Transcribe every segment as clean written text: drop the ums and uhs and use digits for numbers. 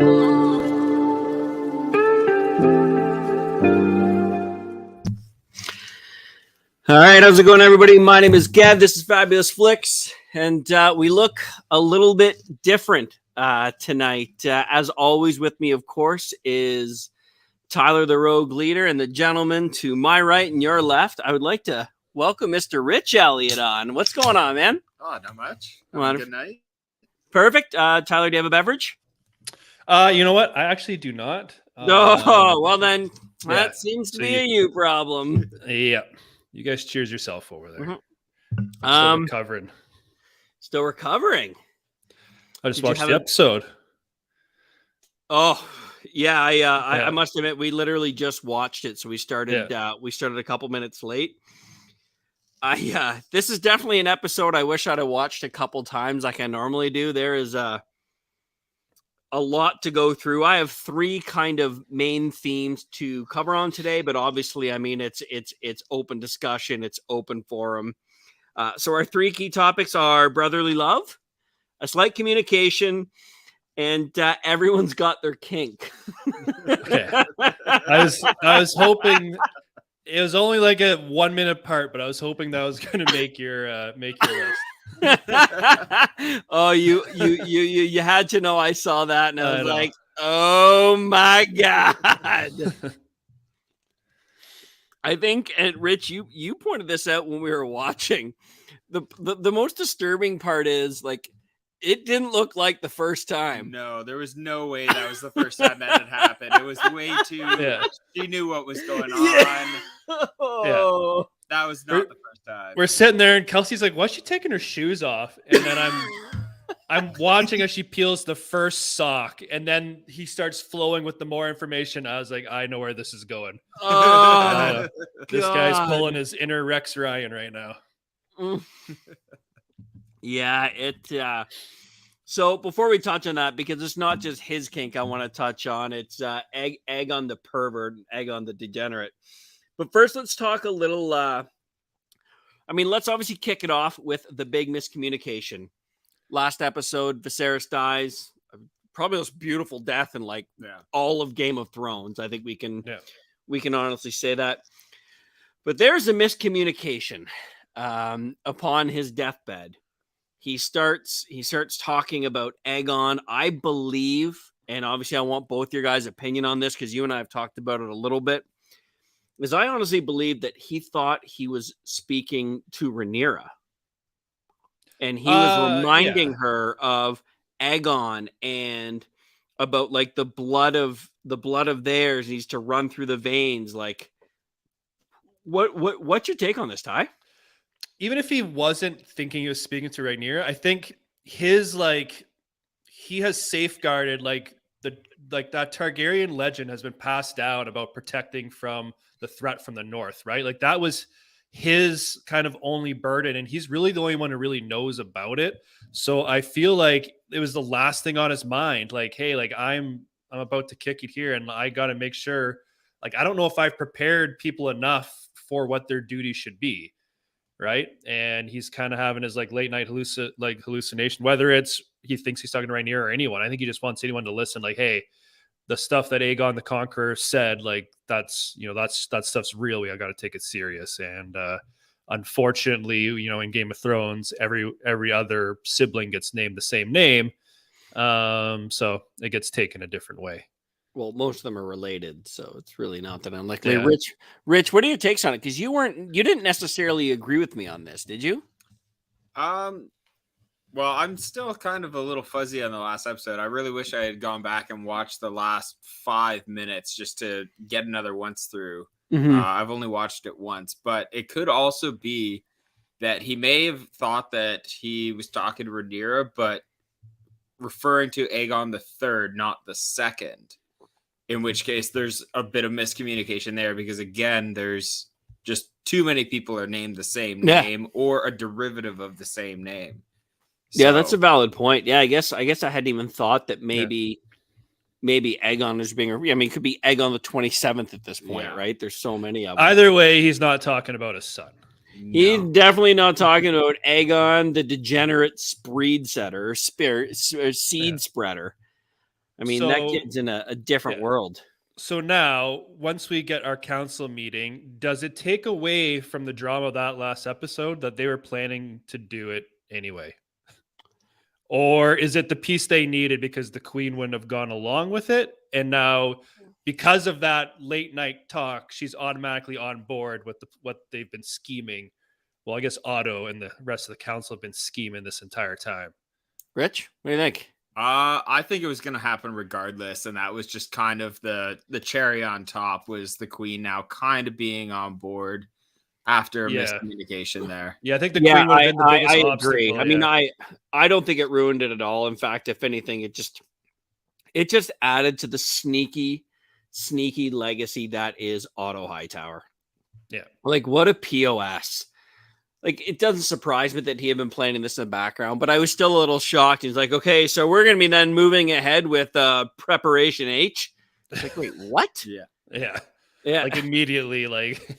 All right, how's it going, everybody? My name is Gav. This is Fabulous Flicks, and we look a little bit different tonight. As always, with me, of course, is Tyler, the Rogue Leader, and the gentleman to my right and your left. I would like to welcome Mr. Rich Elliott on. What's going on, man? Oh, not much. Have a good night. Perfect. Tyler, do you have a beverage? You know what? I actually do not. Well then, that seems to be a you problem. Yeah. You guys cheers yourself over there. Mm-hmm. Still recovering. I just watched the episode. Oh, yeah. I must admit, we literally just watched it. So we started a couple minutes late. This is definitely an episode I wish I'd have watched a couple times like I normally do. There is a lot to go through. I have three kind of main themes to cover on today, but obviously, I mean, it's open discussion. It's open forum. So our three key topics are brotherly love, a slight communication, and everyone's got their kink. Okay. I was hoping it was only like a 1 minute part, but I was hoping that was going to make your list. Oh, you had to know I saw that, and I was like, oh my God. I think, and Rich, you pointed this out when we were watching. The most disturbing part is, like, it didn't look like the first time. No, there was no way that was the first time that had happened. It was way too. Yeah. She knew what was going on. Yeah. That was not the first time. We're sitting there, and Kelsey's like, "Why's she taking her shoes off?" And then I'm watching as she peels the first sock, and then he starts flowing with the more information. I was like, I know where this is going. Oh, this guy's pulling his inner Rex Ryan right now. Yeah, so before we touch on that, because it's not just his kink I want to touch on, it's egg on the pervert, egg on the degenerate. But first, let's talk a little, let's obviously kick it off with the big miscommunication. Last episode, Viserys dies, probably the most beautiful death in all of Game of Thrones. I think we can honestly say that. But there's a miscommunication upon his deathbed. He starts talking about Aegon. I believe, and obviously I want both your guys' opinion on this because you and I have talked about it a little bit, is I honestly believe that he thought he was speaking to Rhaenyra. And he was reminding her of Aegon and about like the blood of theirs needs to run through the veins. Like, what's your take on this, Ty? Even if he wasn't thinking he was speaking to Rhaenyra, I think his he has safeguarded that Targaryen legend has been passed down about protecting from the threat from the north, right? Like that was his kind of only burden, and he's really the only one who really knows about it. So I feel like it was the last thing on his mind. Like, hey, like I'm about to kick it here, and I got to make sure. Like, I don't know if I've prepared people enough for what their duty should be. Right. And he's kind of having his late night hallucination, whether it's he thinks he's talking to Rhaenyra or anyone. I think he just wants anyone to listen. Like, hey, the stuff that Aegon the Conqueror said, that stuff's real. We got to take it serious. And unfortunately, in Game of Thrones, every other sibling gets named the same name. So it gets taken a different way. Well, most of them are related, so it's really not that unlikely. Yeah. Rich, what are your takes on it? Because you didn't necessarily agree with me on this, did you? Well, I'm still kind of a little fuzzy on the last episode. I really wish I had gone back and watched the last 5 minutes just to get another once through. Mm-hmm. I've only watched it once, but it could also be that he may have thought that he was talking to Rhaenyra, but referring to Aegon the Third, not the Second. In which case, there's a bit of miscommunication there because, again, there's just too many people are named the same name or a derivative of the same name. Yeah, that's a valid point. Yeah, I guess I hadn't even thought that maybe Aegon is being. It could be Aegon the 27th at this point, right? There's so many of them. Either way, he's not talking about his son. No. He's definitely not talking about Aegon, the degenerate seed spreader. I mean, that So kid's in a different yeah. world. So now, once we get our council meeting, does it take away from the drama of that last episode that they were planning to do it anyway? Or is it the piece they needed because the queen wouldn't have gone along with it? And now, because of that late night talk, she's automatically on board with what they've been scheming. Well, I guess Otto and the rest of the council have been scheming this entire time. Rich, what do you think? I think it was going to happen regardless, and that was just kind of the cherry on top was the queen now kind of being on board after a Yeah. miscommunication there. Yeah, I think the queen would have been the biggest I obstacle. agree. I mean, yeah. I don't think it ruined it at all. In fact, if anything, it just added to the sneaky legacy that is Otto Hightower. Yeah. Like, what a POS. Like, it doesn't surprise me that he had been planning this in the background, but I was still a little shocked. He's like, okay, so we're going to be then moving ahead with Preparation H. It's like, wait, what? Yeah. Yeah. Like immediately, like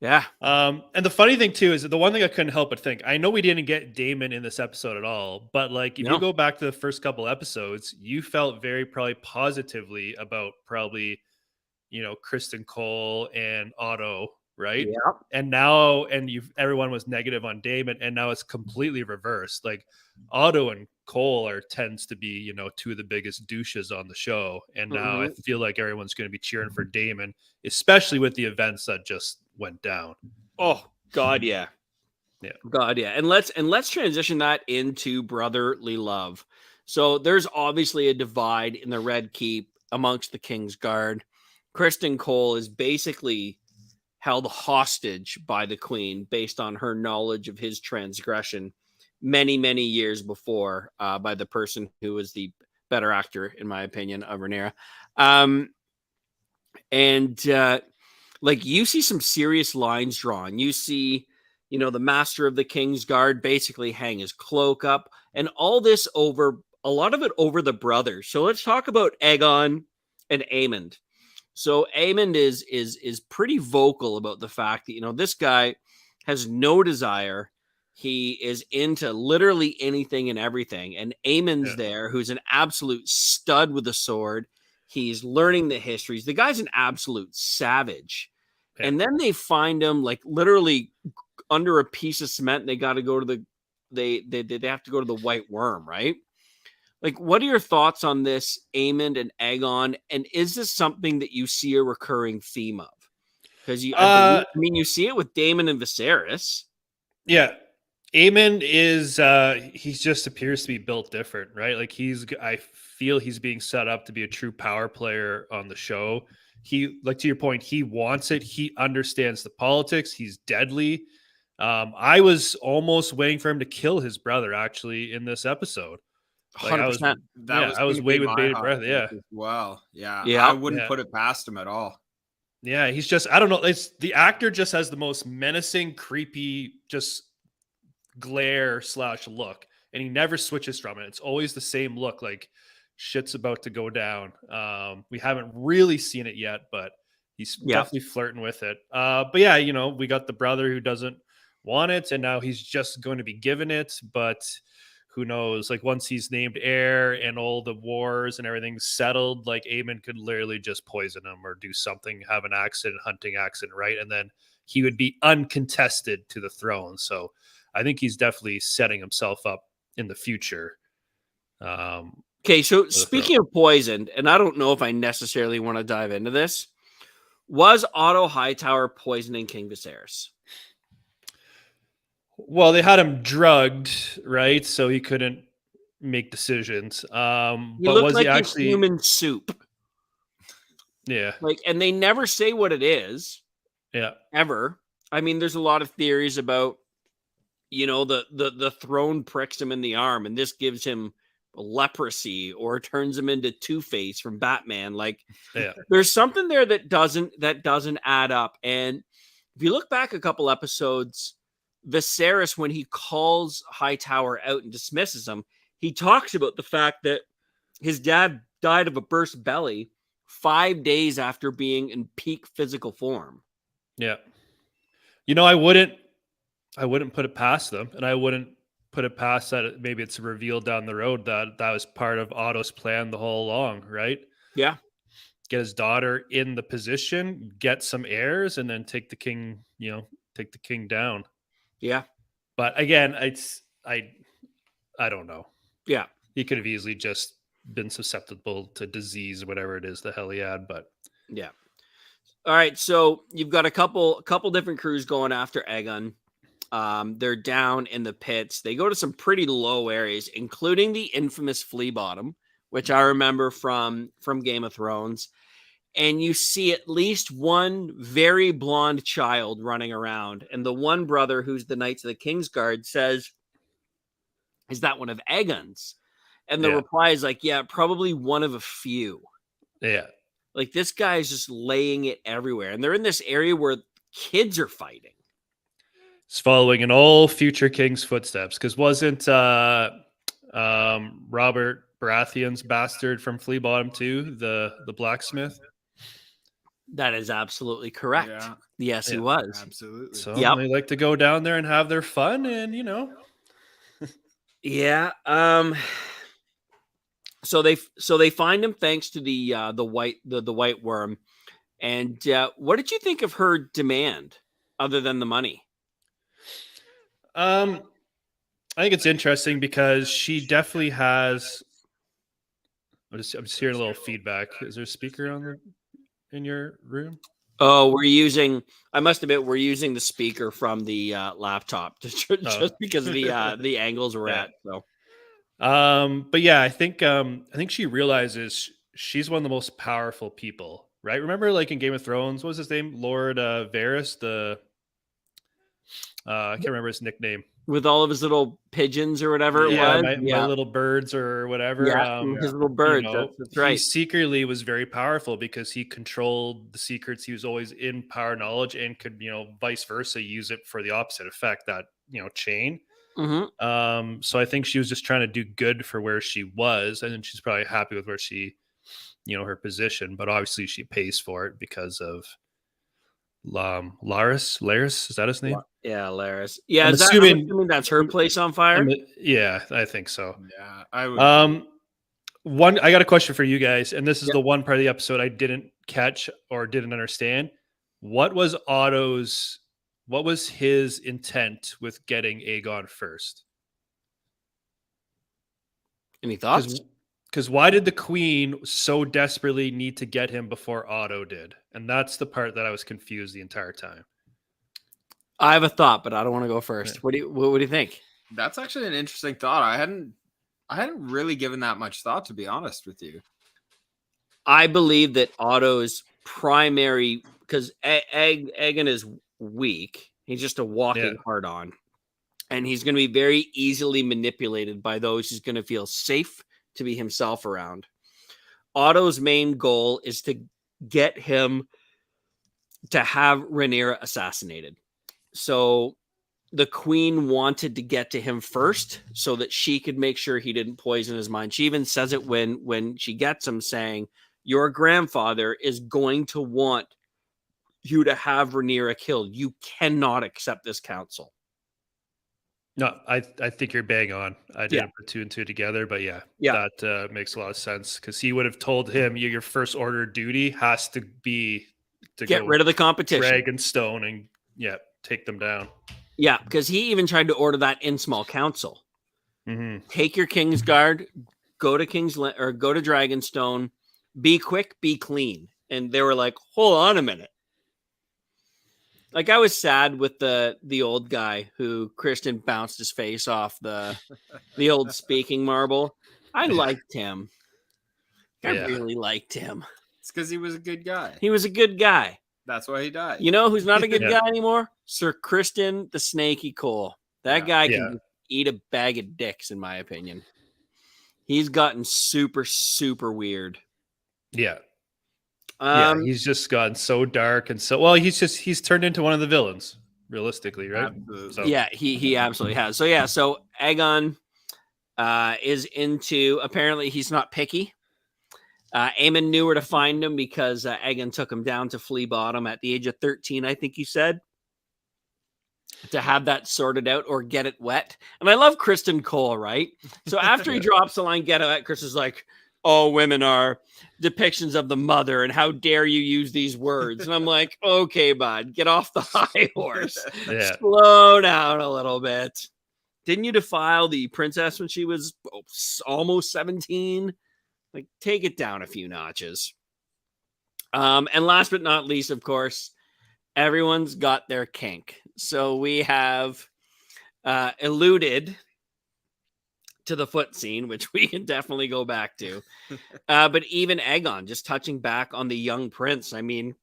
Yeah. and the funny thing too is that the one thing I couldn't help but think, I know we didn't get Damon in this episode at all, but like if No. you go back to the first couple episodes, you felt very probably positively about Kristen Cole and Otto, right? Yeah. And now everyone was negative on Damon, and now it's completely reversed. Like Otto and Cole tends to be, two of the biggest douches on the show. And now I feel like everyone's going to be cheering for Damon, especially with the events that just went down. Oh God, yeah. Yeah. God, yeah. And let's transition that into brotherly love. So there's obviously a divide in the Red Keep amongst the King's Guard. Kristen Cole is basically held hostage by the Queen based on her knowledge of his transgression many, many years before by the person who was the better actor, in my opinion, of Rhaenyra. Like, you see some serious lines drawn. You see, the master of the King's Guard basically hang his cloak up, and all this over, a lot of it over the brothers. So let's talk about Aegon and Aemond. So Aemond is pretty vocal about the fact that, this guy has no desire. He is into literally anything and everything. And Aemond's there, who's an absolute stud with a sword. He's learning the histories. The guy's an absolute savage. Yeah. And then they find him like literally under a piece of cement. They got to go to they have to go to the White Worm, right? Like, what are your thoughts on this, Aemond and Aegon? And is this something that you see a recurring theme of? Because you see it with Daemon and Viserys. Yeah. Aemond is he just appears to be built different, right? Like I feel he's being set up to be a true power player on the show. He, like, to your point, he wants it. He understands the politics. He's deadly. I was almost waiting for him to kill his brother actually in this episode. Like, 100%. I was way with bated breath. Yeah. Well, yeah. I wouldn't put it past him at all. Yeah, he's just, I don't know. It's the actor just has the most menacing, creepy, just glare / look, and he never switches from it. It's always the same look, like shit's about to go down. We haven't really seen it yet, but he's definitely flirting with it. But yeah, we got the brother who doesn't want it, and now he's just going to be given it, but who knows, like once he's named heir and all the wars and everything's settled, like Aemond could literally just poison him or do something, have an hunting accident, right? And then he would be uncontested to the throne. So I think he's definitely setting himself up in the future. Okay, so speaking of poisoned, and I don't know if I necessarily want to dive into this, was Otto Hightower poisoning King Viserys? Well, they had him drugged, right? So he couldn't make decisions. But was like he actually human soup? Yeah. Like, and they never say what it is. Yeah. Ever. I mean, there's a lot of theories about, the throne pricks him in the arm, and this gives him leprosy or turns him into Two-Face from Batman. Like, there's something there that doesn't add up. And if you look back a couple episodes, Viserys, when he calls Hightower out and dismisses him, he talks about the fact that his dad died of a burst belly 5 days after being in peak physical form. Yeah. I wouldn't put it past them, and I wouldn't put it past that maybe it's revealed down the road that that was part of Otto's plan the whole along, right? Yeah. Get his daughter in the position, get some heirs, and then take the king, take the king down. Yeah. But again, I don't know. Yeah. He could have easily just been susceptible to disease, whatever it is the hell he had. But Yeah. All right. So you've got a couple different crews going after Aegon. They're down in the pits. They go to some pretty low areas, including the infamous Flea Bottom, which I remember from Game of Thrones. And you see at least one very blonde child running around. And the one brother who's the Knights of the Kingsguard says, "Is that one of Aegon's?" And the reply is like, "Yeah, probably one of a few." yeah. Like, this guy's just laying it everywhere. And they're in this area where kids are fighting. It's following in all future king's footsteps. Because wasn't Robert Baratheon's bastard from Flea Bottom too, the blacksmith? That is absolutely correct. Yeah. Yes, he Yeah, was. Absolutely. So Yep. they like to go down there and have their fun, and Yeah. So they find him thanks to the white worm. And what did you think of her demand, other than the money? I think it's interesting because she definitely has. I'm just hearing a little feedback. Is there a speaker in your room? Oh, I must admit, we're using the speaker from the laptop just because of the angles we're Yeah. at. So, but yeah, I think she realizes she's one of the most powerful people, right? Remember, like in Game of Thrones, what was his name? Lord Varys, I can't remember his nickname. with all of his little pigeons or whatever it was. My little birds or whatever. His little birds. That's right. He secretly was very powerful because he controlled the secrets. He was always in power knowledge and could, vice versa, use it for the opposite effect, that, chain. Mm-hmm. So I think she was just trying to do good for where she was. And she's probably happy with where she, her position, but obviously she pays for it because of Laris, is that his name? Yeah, Laris. Yeah, I'm I'm assuming that's her place on fire. Yeah, I think so. Yeah, I would. I got a question for you guys, and this is the one part of the episode I didn't catch or didn't understand. What was his intent with getting Aegon first? Any thoughts? Because why did the queen so desperately need to get him before Otto did? And that's the part that I was confused the entire time. I have a thought, but I don't want to go first. What do you think? That's actually an interesting thought. I hadn't really given that much thought, to be honest with you. I believe that Otto's primary, because Aegon is weak. He's just a walking hard on. And he's going to be very easily manipulated by those who's going to feel safe to be himself around. Otto's main goal is to get him to have Rhaenyra assassinated. So the queen wanted to get to him first so that she could make sure he didn't poison his mind. She even says it when she gets him, saying, "Your grandfather is going to want you to have Rhaenyra killed. You cannot accept this counsel." No, I think you're bang on. I didn't put two and two together, but that makes a lot of sense, because he would have told him your first order of duty has to be to get rid of the competition, Dragonstone, and take them down. Yeah, because he even tried to order that in small council. Mm-hmm. Take your Kingsguard, go to go to Dragonstone, be quick, be clean. And they were like, "Hold on a minute." Like, I was sad with the old guy who Christian bounced his face off the old speaking marble. I liked him. I really liked him. It's because he was a good guy. He was a good guy. That's why he died. You know who's not a good guy anymore? Sir Kristen the Snaky Cole. That guy can eat a bag of dicks, in my opinion. He's gotten super, super weird. Yeah. He's just gotten so dark and so he's turned into one of the villains, realistically, right? Absolutely. So. Yeah, he absolutely has. So Aegon is into, apparently he's not picky. Aemon knew where to find him because Aegon took him down to Flea Bottom at the age of 13, I think you said. to have that sorted out or get it wet. And I love Kristen Cole, right? So after he drops the line, get it wet, Chris is like, all women are depictions of the mother, and how dare you use these words? And I'm like, okay, bud, get off the high horse. Yeah. Slow down a little bit. Didn't you defile the princess when she was almost 17? Like, take it down a few notches. And last but not least, of course, everyone's got their kink. So we have alluded to the foot scene, which we can definitely go back to. But even Aegon, just touching back on the young prince. I mean,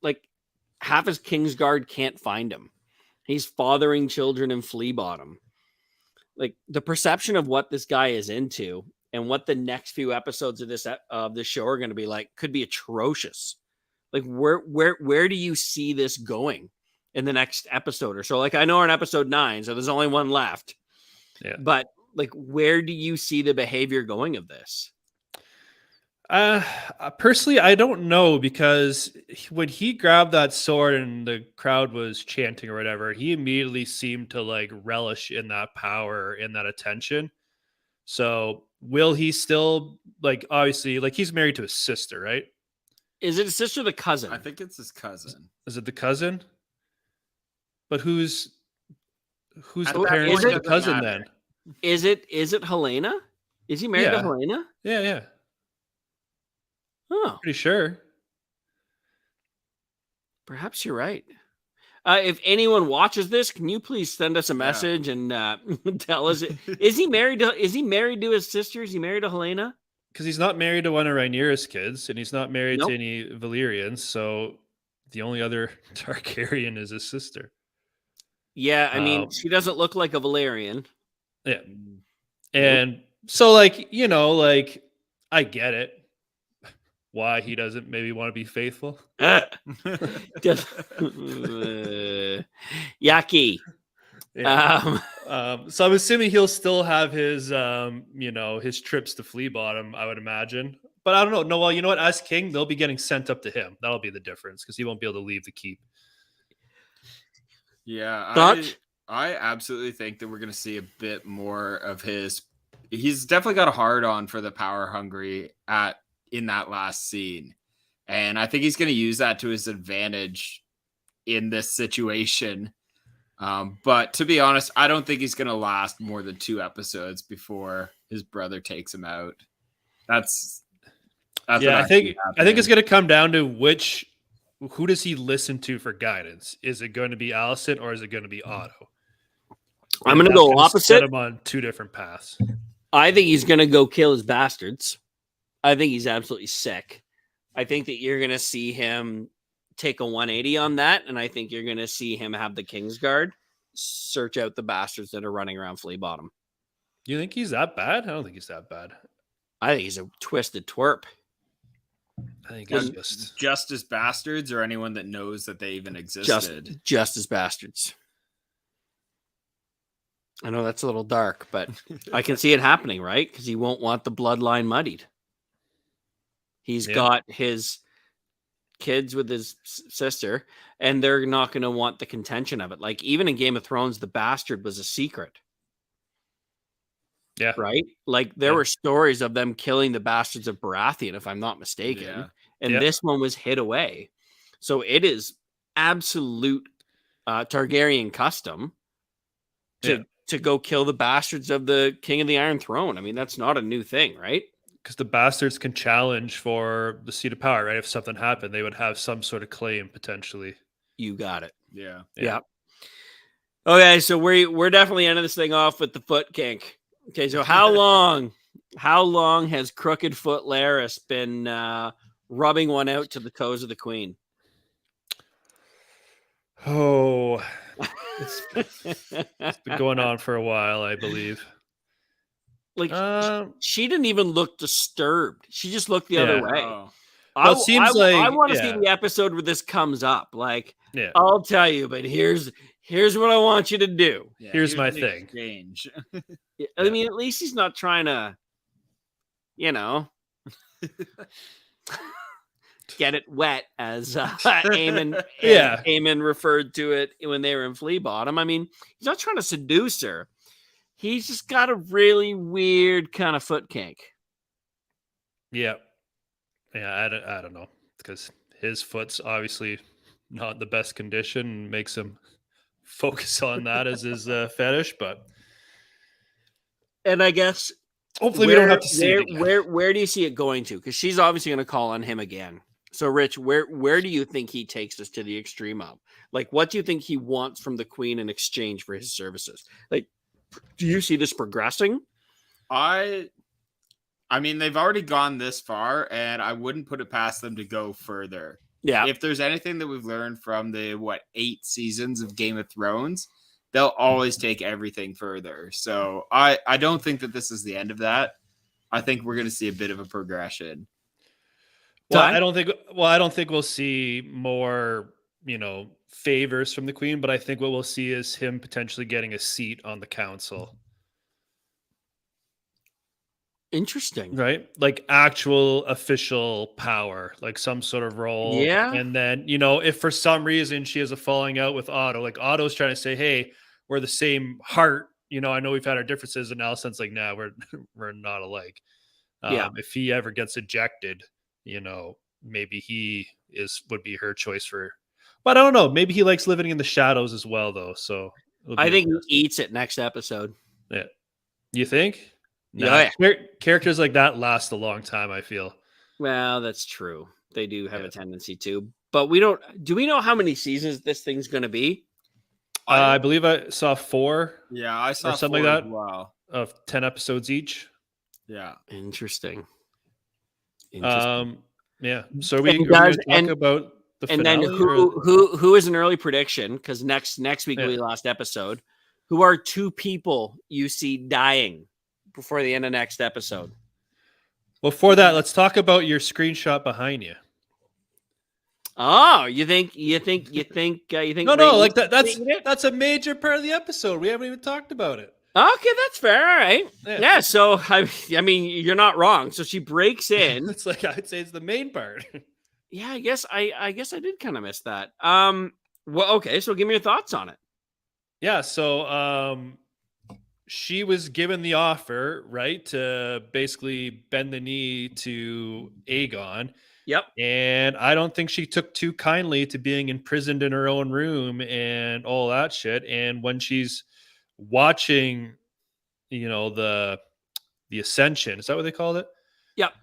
like, half his Kingsguard can't find him. He's fathering children in Flea Bottom. Like, the perception of what this guy is into and what the next few episodes of this show are going to be like could be atrocious. Like, where do you see this going in the next episode or so? Like, I know we're in episode 9, so there's only one left. Yeah. But like, where do you see the behavior going of this? Personally, I don't know, because when he grabbed that sword and the crowd was chanting or whatever, he immediately seemed to like relish in that power, in that attention. So will he still, like, obviously, like, he's married to his sister, right? Is it his sister or the cousin? I think it's his cousin. Is it the cousin? But who's At the that parents point, of it the doesn't cousin matter. then? Is it Helena? Is he married to Yeah. Helena? Yeah. Oh, Pretty sure. perhaps you're right. If anyone watches this, can you please send us a Yeah. message and tell us? Is he married to his sister? Is he married to Helena? Because he's not married to one of Rhaenyra's kids, and he's not married Nope. to any Valyrians, so the only other Targaryen is his sister. Yeah, I mean, Um, she doesn't look like a Valerian. Yeah. And so, like, you know, like, I get it. Why he doesn't maybe want to be faithful. Yucky. Yeah. So I'm assuming he'll still have his, his trips to Flea Bottom, I would imagine. But I don't know. No, well, you know what? As king, they'll be getting sent up to him. That'll be the difference, because he won't be able to leave the keep. Yeah, Thoughts? I absolutely think that we're going to see a bit more of his. He's definitely got a hard on for the power hungry in that last scene, and I think he's going to use that to his advantage in this situation. But to be honest, I don't think he's going to last more than 2 episodes before his brother takes him out. That's Yeah, what I think happening. it's going to come down to who does he listen to for guidance? Is it going to be Alicent, or is it going to be Otto? I'm going to That's go gonna opposite. Set him on 2 different paths. I think he's going to go kill his bastards. I think he's absolutely sick. I think that you're going to see him take a 180 on that, and I think you're going to see him have the Kingsguard search out the bastards that are running around Flea Bottom. You think he's that bad? I don't think he's that bad. I think he's a twisted twerp. I think he's just as bastards, or anyone that knows that they even existed. Just as bastards. I know that's a little dark, but I can see it happening, right? Because he won't want the bloodline muddied. He's got his kids with his sister, and they're not going to want the contention of it. Like, even in Game of Thrones, the bastard was a secret. Yeah. Right? Like, there were stories of them killing the bastards of Baratheon, if I'm not mistaken. Yeah. And this one was hid away. So it is absolute Targaryen custom to go kill the bastards of the King of the Iron Throne. I mean, that's not a new thing, right? Because the bastards can challenge for the seat of power, right? If something happened, they would have some sort of claim potentially. You got it. Yeah. Yeah. Okay, so we're definitely ending this thing off with the foot kink. Okay, so how long has Crooked Foot Larys been rubbing one out to the toes of the queen? Oh, it's been going on for a while, I believe. Like, she didn't even look disturbed. She just looked the other way. Oh. Well, it seems like I want to see the episode where this comes up. Like, yeah. I'll tell you, but here's what I want you to do. Yeah, Here's my the thing. exchange. I mean, at least he's not trying to, get it wet, as Eamon, Yeah. Eamon referred to it when they were in Flea Bottom. I mean, he's not trying to seduce her. He's just got a really weird kind of foot kink. Yeah. I don't know, because his foot's obviously not in the best condition and makes him focus on that as his fetish. But And I guess hopefully we don't have to see it again. Where do you see it going to? Because she's obviously going to call on him again. So, Rich, where do you think he takes us to the extreme of? Like, what do you think he wants from the Queen in exchange for his services? Like, do you see this progressing? I mean, they've already gone this far, and I wouldn't put it past them to go further. Yeah. If there's anything that we've learned from the 8 seasons of Game of Thrones, they'll always take everything further. So I don't think that this is the end of that. I think we're going to see a bit of a progression. Well, I don't think we'll see more, favors from the Queen, but I think what we'll see is him potentially getting a seat on the council. Interesting. Right? Like actual official power, like some sort of role. Yeah. And then, if for some reason she has a falling out with Otto, like Otto's trying to say, hey, we're the same heart. I know we've had our differences, and Alicent's like, nah, we're not alike. If he ever gets ejected, maybe he would be her choice for, but I don't know. Maybe he likes living in the shadows as well, though. So I think he eats it next episode. Yeah. You think? Yeah. Characters like that last a long time, I feel. Well, that's true. They do have a tendency to, but do we know how many seasons this thing's going to be? I believe I saw 4. Yeah, I saw something 4 like that. Wow. Of 10 episodes each. Yeah. Interesting. Yeah. So we talk about the and finale, then who is an early prediction? Because next week will be the last episode. Who are 2 people you see dying before the end of next episode? Before that, let's talk about your screenshot behind you. Oh, you think? No, like that's a major part of the episode. We haven't even talked about it. Okay, that's fair. All right. Yeah. So I mean, you're not wrong. So she breaks in. It's like I'd say it's the main part. Yeah, I guess I did kind of miss that. Well, okay. So give me your thoughts on it. Yeah. So she was given the offer, right, to basically bend the knee to Aegon. Yep. And I don't think she took too kindly to being imprisoned in her own room and all that shit. And when she's watching, the Ascension, is that what they called it? Yep.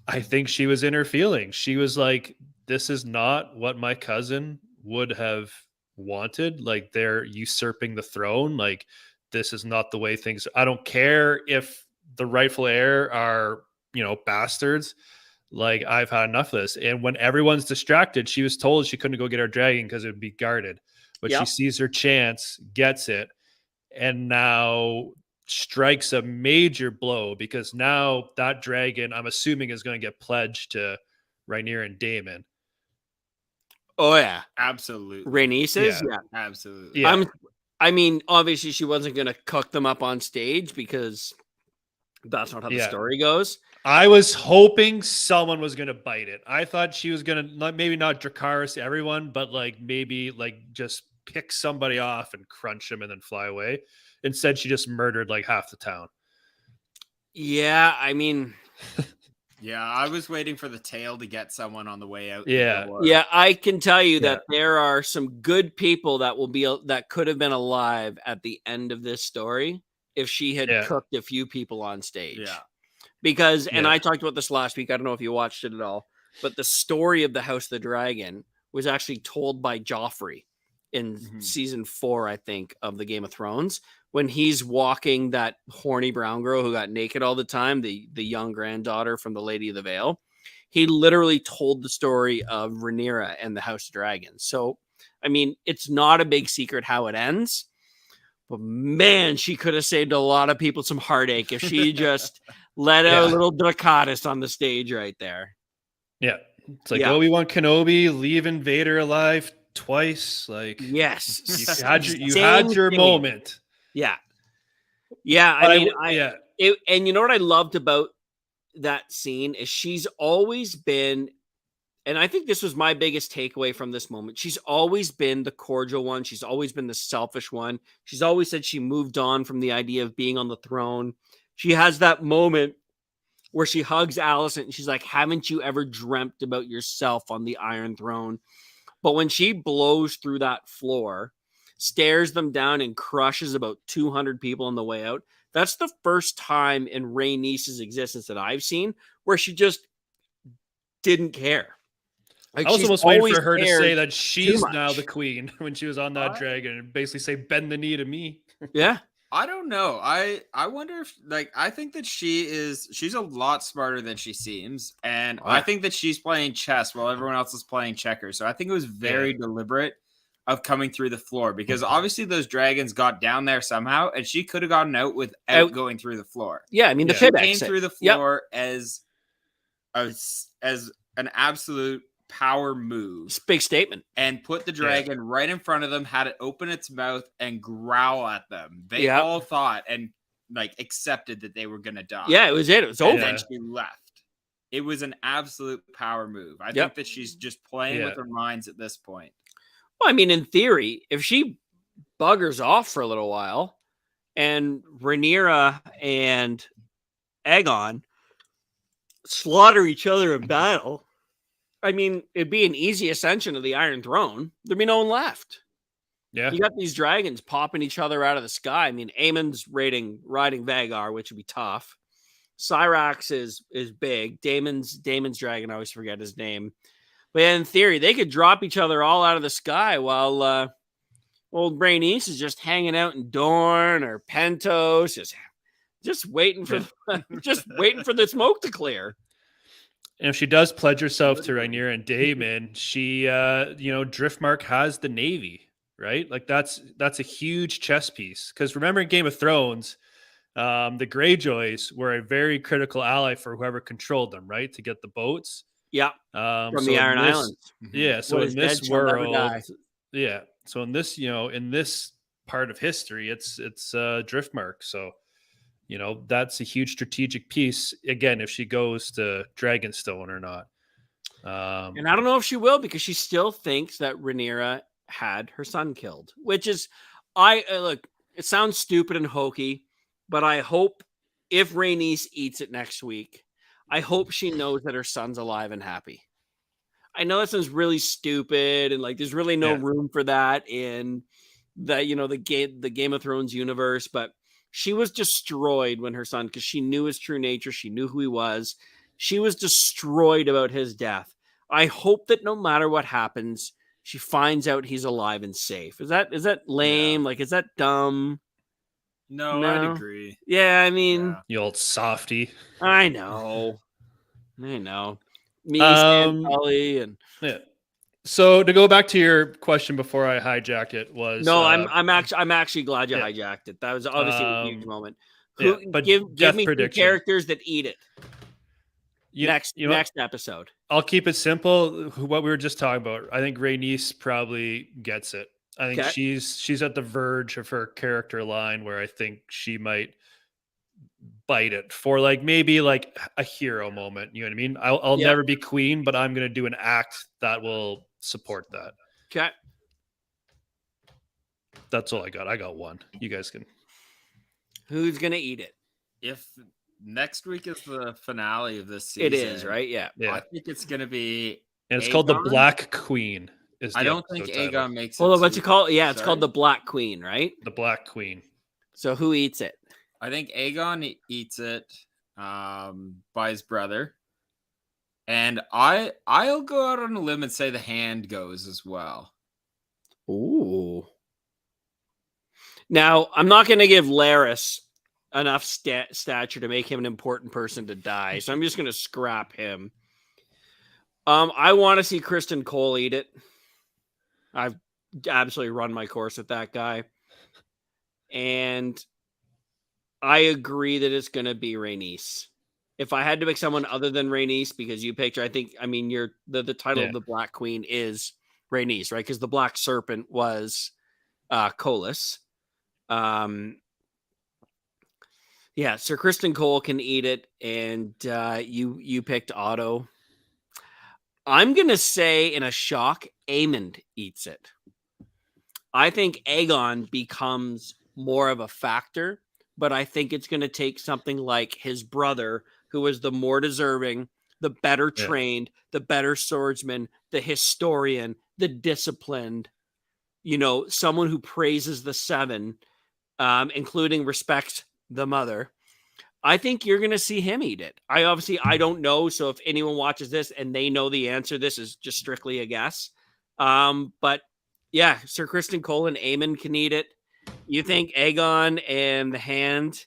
I think she was in her feelings. She was like, this is not what my cousin would have wanted. Like, they're usurping the throne. Like, this is not the way things. I don't care if the rightful heir are, bastards. Like, I've had enough of this. And when everyone's distracted, she was told she couldn't go get her dragon because it would be guarded. But she sees her chance, gets it, and now strikes a major blow, because now that dragon, I'm assuming, is going to get pledged to Rhaenyra and Daemon. Oh, yeah. Absolutely. Rhaenys? Yeah. Absolutely. Yeah. I mean, obviously she wasn't going to cook them up on stage, because that's not how the story goes. I was hoping someone was going to bite it. I thought she was going to, maybe not Dracarys everyone, but maybe just pick somebody off and crunch them and then fly away. Instead, she just murdered half the town. Yeah, I mean... Yeah, I was waiting for the tail to get someone on the way out. Yeah, I can tell you that there are some good people that could have been alive at the end of this story if she had cooked a few people on stage. Yeah. Because, and I talked about this last week, I don't know if you watched it at all, but the story of the House of the Dragon was actually told by Joffrey in season 4, I think, of the Game of Thrones, when he's walking that horny brown girl who got naked all the time, the young granddaughter from the Lady of the Vale. He literally told the story of Rhaenyra and the House of Dragons. So, I mean, it's not a big secret how it ends, but man, she could have saved a lot of people some heartache if she just let out a little Dracarys on the stage right there. Yeah. It's like Obi-Wan Kenobi leaving Vader alive twice. Like, yes, you had your moment. Yeah. Yeah. And you know what I loved about that scene is she's always been and I think this was my biggest takeaway from this moment. She's always been the cordial one. She's always been the selfish one. She's always said she moved on from the idea of being on the throne. She has that moment where she hugs Alicent and she's like, haven't you ever dreamt about yourself on the Iron Throne? But when she blows through that floor, stares them down and crushes about 200 people on the way out, that's the first time in Rhaenys's existence that I've seen where she just didn't care. Like, I was she's almost waiting always for her to cared say that she's much. now the queen when she was on that What? dragon and basically say, bend the knee to me. Yeah. I don't know. I wonder if, like, I think that she's a lot smarter than she seems, and Oh, I yeah. think that she's playing chess while everyone else is playing checkers. So I think it was very deliberate of coming through the floor, because obviously those dragons got down there somehow, and she could have gotten out without Out. going through the floor. Yeah. I mean, the Yeah. fib Came exit. through the Yep. floor as an absolute power move, It's a big statement. and put the dragon right in front of them, had it open its mouth and growl at them. They Yeah. all thought and like accepted that they were gonna die. Yeah, it was it. It was And over. then she left. It was an absolute power move. I Yep. think that she's just playing Yeah. with her minds at this point. Well, I mean, in theory, if she buggers off for a little while and Rhaenyra and Aegon slaughter each other in battle, I mean, it'd be an easy ascension of the Iron Throne. There'd be no one left. Yeah. You got these dragons popping each other out of the sky. I mean, Aemon's riding Vagar, which would be tough. Cyrax is big. Damon's dragon, I always forget his name. But in theory, they could drop each other all out of the sky while old Rhaenys is just hanging out in Dorne or Pentos, just waiting for just waiting for the smoke to clear. And if she does pledge herself to Rhaenyra and Daemon, she, Driftmark has the Navy, right? Like that's a huge chess piece. Because remember in Game of Thrones, the Greyjoys were a very critical ally for whoever controlled them, right? To get the boats. Yeah, From the Iron Islands. Yeah. So What in is this dead shall never world, die. yeah. So in this part of history, it's Driftmark. So, that's a huge strategic piece. Again, if she goes to Dragonstone or not. And I don't know if she will, because she still thinks that Rhaenyra had her son killed, which is, look, it sounds stupid and hokey, but I hope if Rhaenys eats it next week, I hope she knows that her son's alive and happy. I know that sounds really stupid, and like there's really no room for that in the Game of Thrones universe, but she was destroyed when her son, because she knew his true nature, she knew who he was. She was destroyed about his death. I hope that no matter what happens, she finds out he's alive and safe. Is that lame? Like, is that dumb? No, No. I'd agree. Yeah, I mean, Yeah. You old softy. I know. Me, Tully, and Yeah. So to go back to your question before I hijacked it was no, I'm actually glad you hijacked it. That was obviously a huge moment. but Give death me two prediction. characters that eat it. Next episode. I'll keep it simple. What we were just talking about. I think Rhaenys probably gets it. I think she's at the verge of her character line where I think she might bite it for maybe a hero moment. You know what I mean? I'll never be queen, but I'm going to do an act that will support that. Okay. That's all I got. I got one. You guys can. Who's going to eat it? If next week is the finale of this season, It is, right? Yeah. I think it's going to be. And it's called the Aegon? Black Queen. I don't think Aegon makes it. Hold on, what's it to- called? Yeah, it's Sorry? called the Black Queen, right? The Black Queen. So who eats it? I think Aegon eats it by his brother. And I'll go out on a limb and say the Hand goes as well. Ooh. Now, I'm not going to give Larys enough stature to make him an important person to die, so I'm just going to scrap him. I want to see Kristen Cole eat it. I've absolutely run my course with that guy. And I agree that it's going to be Rhaenys. If I had to pick someone other than Rhaenys, because you picked her, you're the title of the Black Queen is Rhaenys, right? Because the Black Serpent was Colas. Sir Kristen Cole can eat it, and you picked Otto. I'm going to say in a shock, Aemond eats it. I think Aegon becomes more of a factor, but I think it's going to take something like his brother, who was the more deserving, the better trained, the better swordsman, the historian, the disciplined, someone who praises the seven, including respects the mother. I think you're going to see him eat it. I don't know. So if anyone watches this and they know the answer, this is just strictly a guess. But yeah, Sir Kristen Cole and Aemond can eat it. You think Aegon and the Hand,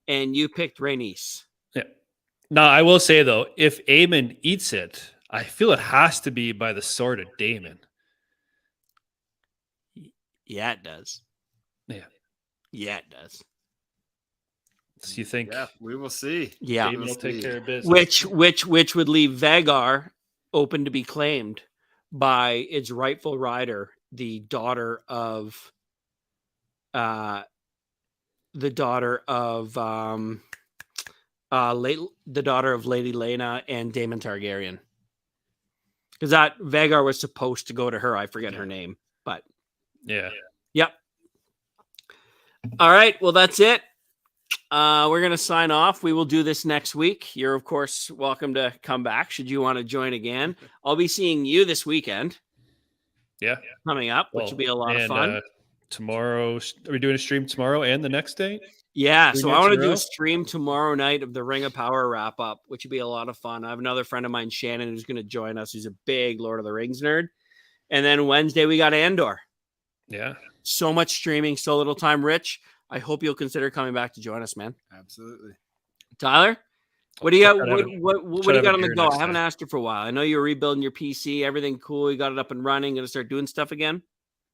and you picked Rhaenys. Yeah. Now, I will say, though, if Aemond eats it, I feel it has to be by the sword of Daemon. Yeah, it does. Yeah. Yeah, it does. So you think? Yeah, we will see. Yeah, Daemon will take care of business. Which would leave Vhagar open to be claimed by its rightful rider, the daughter of Lady Laena and Daemon Targaryen. Because that Vhagar was supposed to go to her. I forget her name, but yeah. Yep. All right. Well, that's it. We're going to sign off. We will do this next week. You're, of course, welcome to come back should you want to join again. I'll be seeing you this weekend. Yeah. Coming up, which will be a lot of fun. Tomorrow, are we doing a stream tomorrow and the next day? Yeah. So I want to do a stream tomorrow night of the Ring of Power wrap up, which would be a lot of fun. I have another friend of mine, Shannon, who's going to join us. He's a big Lord of the Rings nerd. And then Wednesday, we got Andor. Yeah. So much streaming, so little time. Rich, I hope you'll consider coming back to join us, man. Absolutely. Tyler, what do you got? What do you got on the go? I haven't time. asked you for a while. I know you're rebuilding your PC. Everything cool. You got it up and running. Going to start doing stuff again?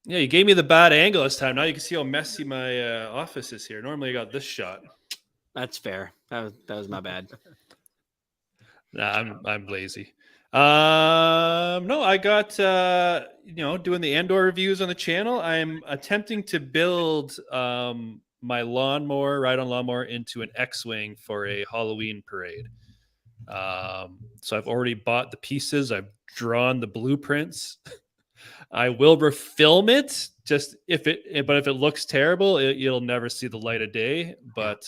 Yeah, you gave me the bad angle this time. Now you can see how messy my office is here. Normally, I got this shot. That's fair. That was my bad. Nah, I'm lazy. No, I got doing the Andor reviews on the channel. I'm attempting to build my ride-on lawnmower into an X-wing for a Halloween parade. So I've already bought the pieces. I've drawn the blueprints. I will refilm it but if it looks terrible, you'll never see the light of day. But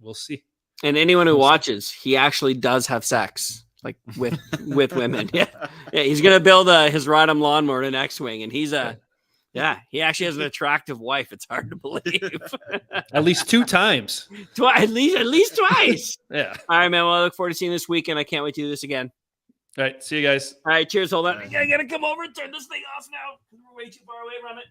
we'll see. And anyone who watches, he actually does have sex, like with women. Yeah, he's gonna build his ride-on lawnmower in an X-wing, and he actually has an attractive wife. It's hard to believe. At least 2 times. At least twice. Yeah. All right, man. Well, I look forward to seeing you this weekend. I can't wait to do this again. All right. See you guys. All right. Cheers. Hold on. I gotta come over and turn this thing off now. We're way too far away from it.